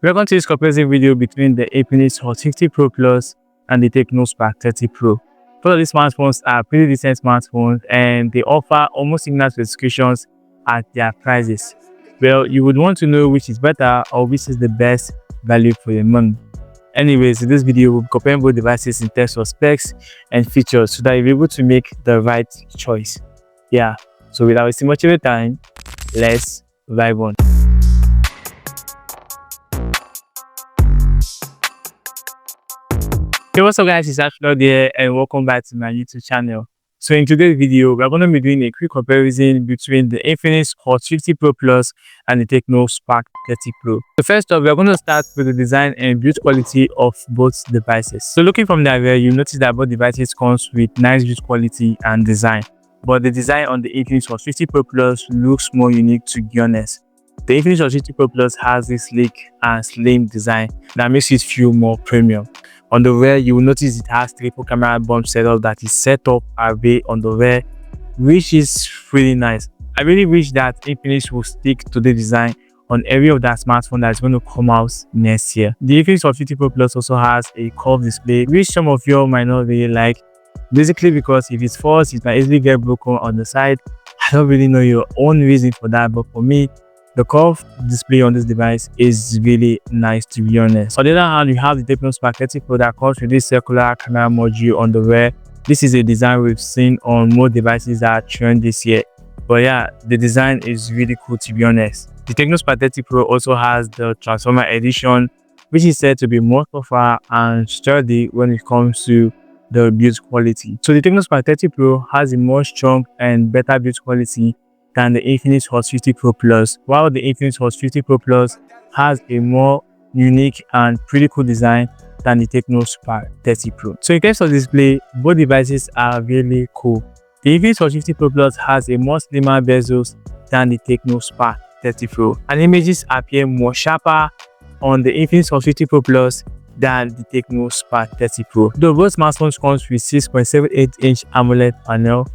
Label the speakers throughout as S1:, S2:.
S1: Welcome to this comparison video between the Infinix Hot 50 Pro Plus and the TECNO Spark 30 Pro. Both of these smartphones are pretty decent smartphones and they offer almost similar specifications at their prices. Well, you would want to know which is better or which is the best value for your money. Anyways, in this video, we'll be comparing both devices in terms of specs and features so that you'll be able to make the right choice. Yeah, so without wasting much of your time, let's vibe on. Hey, what's up guys, it's Octa here and welcome back to my YouTube channel. So in today's video, we're going to be doing a quick comparison between the Infinix Hot 50 Pro Plus and the TECNO Spark 30 Pro. So first off, we're going to start with the design and build quality of both devices. So looking from the rear, you notice that both devices comes with nice build quality and design. But the design on the Infinix Hot 50 Pro Plus looks more unique, to be honest. The Infinix Hot 50 Pro Plus has this sleek and slim design that makes it feel more premium. On the rear, you will notice it has triple camera bump setup that is set up away on the rear, which is really nice. I really wish that Infinix will stick to the design on every of that smartphone that's going to come out next year. The Infinix Hot 50 Pro Plus also has a curved display, which some of you might not really like, basically because if it's false, it might easily get broken on the side. I don't really know your own reason for that, but for me, the curved display on this device is really nice, to be honest. On the other hand, you have the TECNO Spark 30 Pro that comes with this circular camera module on the rear. This is a design we've seen on more devices that are trend this year. But yeah, the design is really cool, to be honest. The TECNO Spark 30 Pro also has the Transformer Edition, which is said to be more tougher and sturdy when it comes to the build quality. So the TECNO Spark 30 Pro has a more strong and better build quality than the Infinix Hot 50 Pro Plus, while the Infinix Hot 50 Pro Plus has a more unique and pretty cool design than the TECNO Spark 30 Pro. So in terms of display, both devices are really cool. The Infinix Hot 50 Pro Plus has a more slimmer bezels than the TECNO Spark 30 Pro, and images appear more sharper on the Infinix Hot 50 Pro Plus than the TECNO Spark 30 Pro. Though both smartphones comes with 6.78-inch AMOLED panel,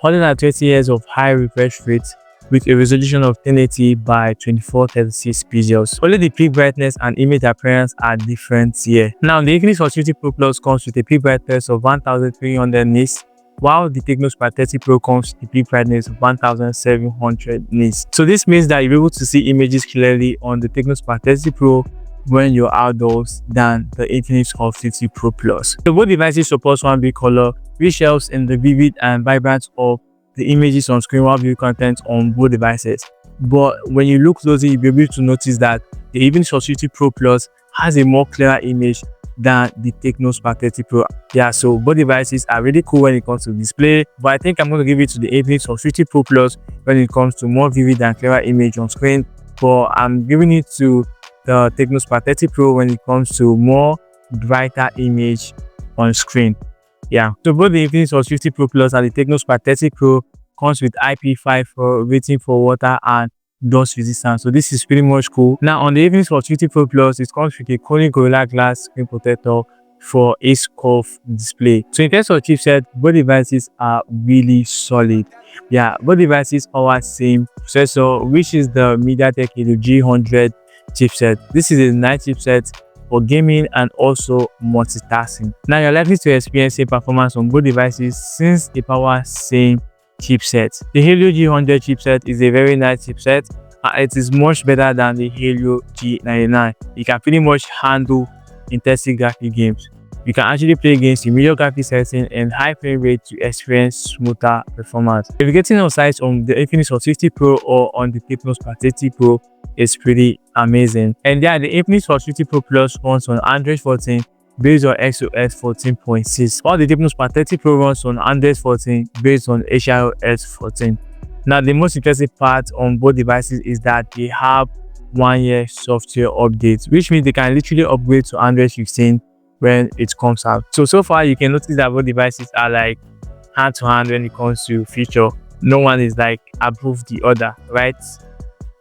S1: 120 Hz of high refresh rate with a resolution of 1080 by 2436 pixels. Only the peak brightness and image appearance are different here. Now, the Infinix Hot 50 Pro Plus comes with a peak brightness of 1300 nits, while the TECNO Spark 30 Pro comes with a peak brightness of 1700 nits. So this means that you'll be able to see images clearly on the TECNO Spark 30 Pro when you're outdoors than the Infinix Hot 50 Pro Plus. So both devices support one big color, which helps in the vivid and vibrance of the images on screen while viewing content on both devices. But when you look closely, you'll be able to notice that the Infinix Hot 50 Pro Plus has a more clearer image than the TECNO Spark 30 Pro. Yeah, so both devices are really cool when it comes to display, but I think I'm going to give it to the Infinix Hot 50 Pro Plus when it comes to more vivid and clearer image on screen, but I'm giving it to the TECNO Spark 30 Pro when it comes to more brighter image on screen. Yeah, so both the Infinix Hot 50 Pro Plus and the TECNO Spark 30 Pro comes with IP5 for rating for water and dust resistance. So this is pretty much cool. Now on the Infinix Hot 50 Pro Plus, it comes with a Corning Gorilla Glass screen protector for its curved display. So in terms of chipset, both devices are really solid. Yeah, both devices power same processor, which is the MediaTek Helio G100 chipset. This is a nice chipset for gaming and also multitasking. Now you're likely to experience a performance on both devices since they power same chipset. The Helio G100 chipset is a very nice chipset and it is much better than the Helio G99. It can pretty much handle intensive graphic games. You can actually play games in medium graphic setting and high frame rate to experience smoother performance. If you're getting on sites on the Infinix Hot 50 Pro or on the TECNO Spark 30 Pro, it's pretty amazing. And yeah, the Infinix Hot 50 Pro Plus runs on Android 14 based on XOS 14.6, while the TECNO Spark 30 Pro runs on Android 14 based on HiOS 14. Now, the most interesting part on both devices is that they have 1-year software updates, which means they can literally upgrade to Android 15 when it comes out. So far you can notice that both devices are like hand to hand when it comes to feature. No one is like above the other, right?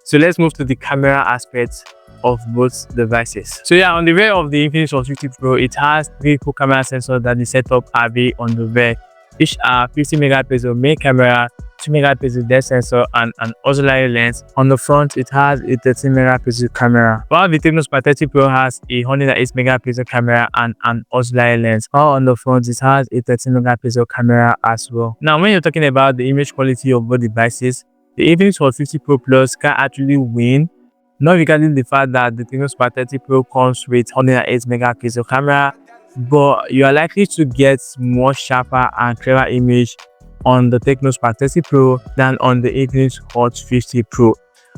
S1: So let's move to the camera aspect of both devices. So yeah, on the rear of the Infinix Hot 50 Pro, it has 3 full camera sensors that is set up away on the rear, which are 50 megapixel main camera, 2 megapixel depth sensor and an auxiliary lens. On the front, it has a 13 megapixel camera, while the TECNO Spark 30 Pro has a 108 megapixel camera and an auxiliary lens. While on the front, it has a 13 megapixel camera as well. Now, when you're talking about the image quality of both devices, the Infinix Hot 50 Pro Plus can actually win, not regarding the fact that the TECNO Spark 30 Pro comes with 108 megapixel camera, but you are likely to get more sharper and clearer image on the TECNO Spark 30 Pro than on the Infinix Hot 50 Pro.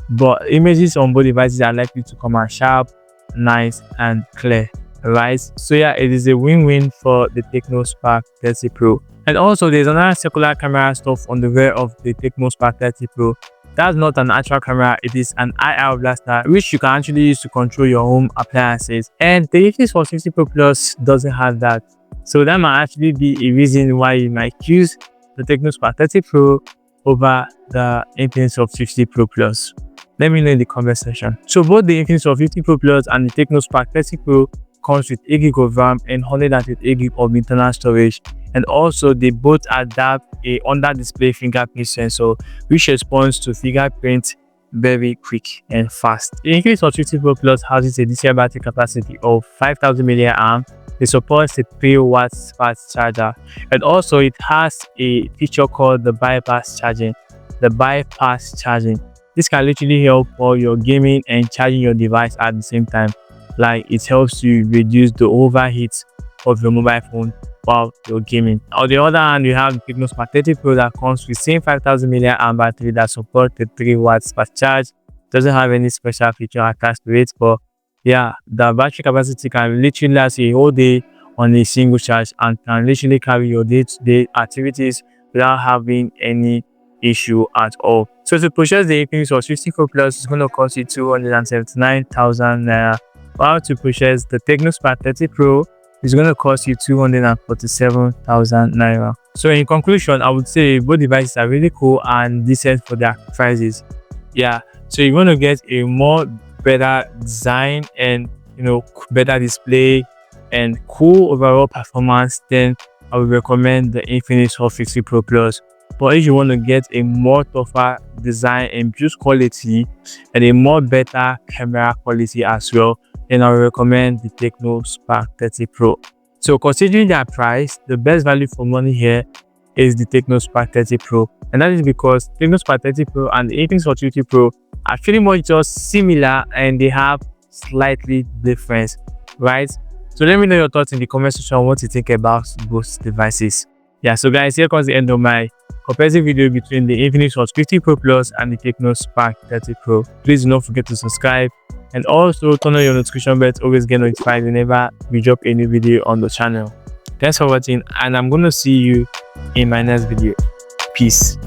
S1: But images on both devices are likely to come out sharp, nice, and clear, right? So yeah, it is a win-win for the TECNO Spark 30 Pro. And also, there's another circular camera stuff on the rear of the TECNO Spark 30 Pro. That's not an actual camera, it is an IR blaster, which you can actually use to control your home appliances. And the Infinix Hot 50 Pro Plus doesn't have that. So that might actually be a reason why you might choose the TECNO Spark 30 Pro over the Infinix Hot 50 Pro Plus. Let me know in the comment section. So both the Infinix Hot 50 Pro Plus and the TECNO Spark 30 Pro comes with 8 GB of RAM and 128 GB of internal storage. And also, they both adapt a under-display fingerprint sensor, which responds to fingerprint very quick and fast. The Infinix Hot 50 Pro Plus houses a DC battery capacity of 5000 mAh. It supports a 3-watt fast charger, and also it has a feature called the bypass charging. This can literally help for your gaming and charging your device at the same time. Like, it helps you reduce the overheat of your mobile phone while you're gaming. On the other hand, you have the TECNO Spark 30 Pro that comes with same 5000 mAh battery that supports the 3-watt fast charge. Doesn't have any special feature attached to it, but yeah, the battery capacity can literally last a whole day on a single charge and can literally carry your day-to-day activities without having any issue at all. So to purchase the Infinix Hot 50 Pro Plus, it's going to cost you 279,000 naira. While to purchase the TECNO Spark 30 Pro, it's going to cost you 247,000 naira. So in conclusion, I would say both devices are really cool and decent for their prices. Yeah, so you want to get a better design and better display and cool overall performance, then I would recommend the Infinix Hot 50 Pro Plus. But if you want to get a more tougher design and build quality and a more better camera quality as well, then I will recommend the TECNO Spark 30 Pro. So considering their price, the best value for money here is the TECNO Spark 30 Pro, and that is because TECNO Spark 30 Pro and the Infinix Hot 50 Pro are pretty much just similar and they have slightly difference, right? So let me know your thoughts in the comment section on what you think about both devices. Yeah, so guys, here comes the end of my comparison video between the Infinix Hot 50 Pro Plus and the TECNO Spark 30 Pro. Please do not forget to subscribe and also turn on your notification bell to always get notified whenever we drop a new video on the channel. Thanks for watching, and I'm going to see you in my next video. Peace.